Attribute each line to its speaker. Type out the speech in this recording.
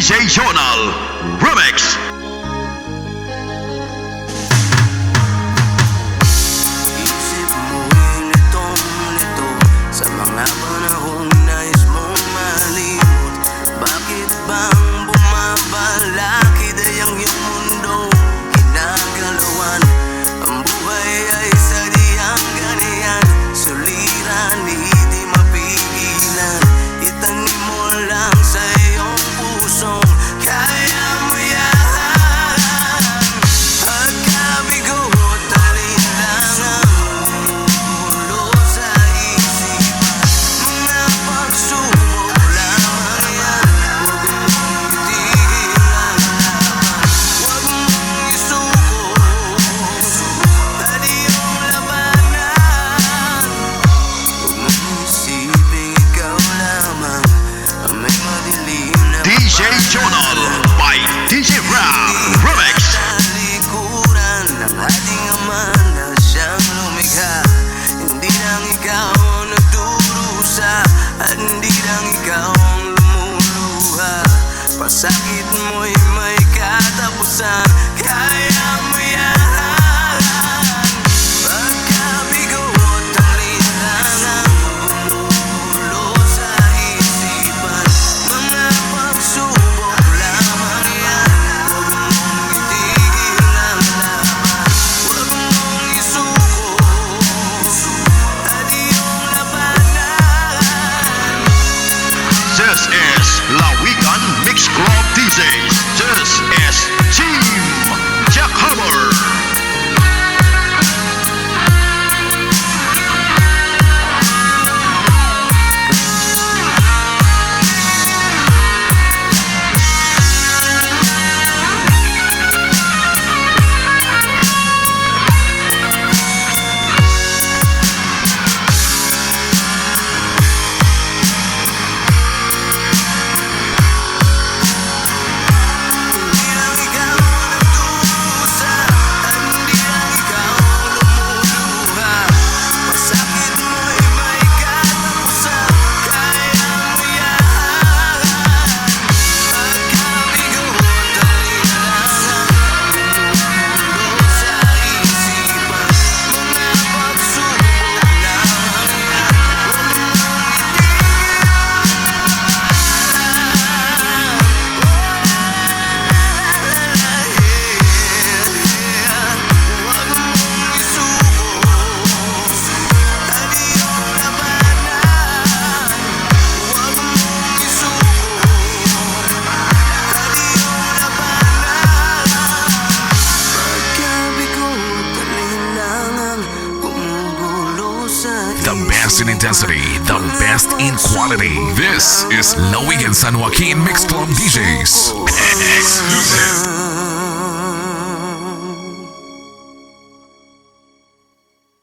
Speaker 1: DJ Jonal Remix.
Speaker 2: Isip mo'y litong-lito sa mga panahong nais mong malimot. Bakit bang bumabalakid ay ang iyong mundo kinagalawan? Ang buhay ay sadyang ganyan, suliran hindi mapigilan. Itanim mo lang sa iyong pusong kaya mo yan. Pagkabigo at alinlangan bumubulo sa isipan, mga pagsubok lamang yan. Huwag mong itigil ang laban, huwag mong isuko at iyong labanan. Huwag mong isipin ikaw lamang ang may madilim na
Speaker 1: DJ Jonal by DJ Ram Remix.
Speaker 2: talikuran ng ating Ama na siyang lumikha. Hindi lang ikaw ang nagdurusa at hindi lang ikaw ang lumuluha. Pasakit mo'y may katapusan, kaya mo yan. Pagkabigo at alinlangan bumubulo sa isipan, mga pagsubok lamang yan. Huwag mong itigil ang laban, huwag mong isuko at iyong labanan.
Speaker 1: This is Lawigan Mix Club DJs. This is Team Jack Hammer.
Speaker 2: Hindi lang ikaw ang nagdurusa at hindi lang ikaw ang lumuluha. Pasakit mo'y may katapusan, kaya mo yan. Pagkabigo at alinlangan bumubulo sa isipan, mga pagsubok lamang yan. Huwag mong huwag mong isuko at iyong labanan. Huwag mong isuko at iyong labanan. Pagkabigo at alinlangan bumubulo sa
Speaker 3: The best in intensity, the best in quality. This is Lawigan San Joaquin Mix Club DJs. Exclusive.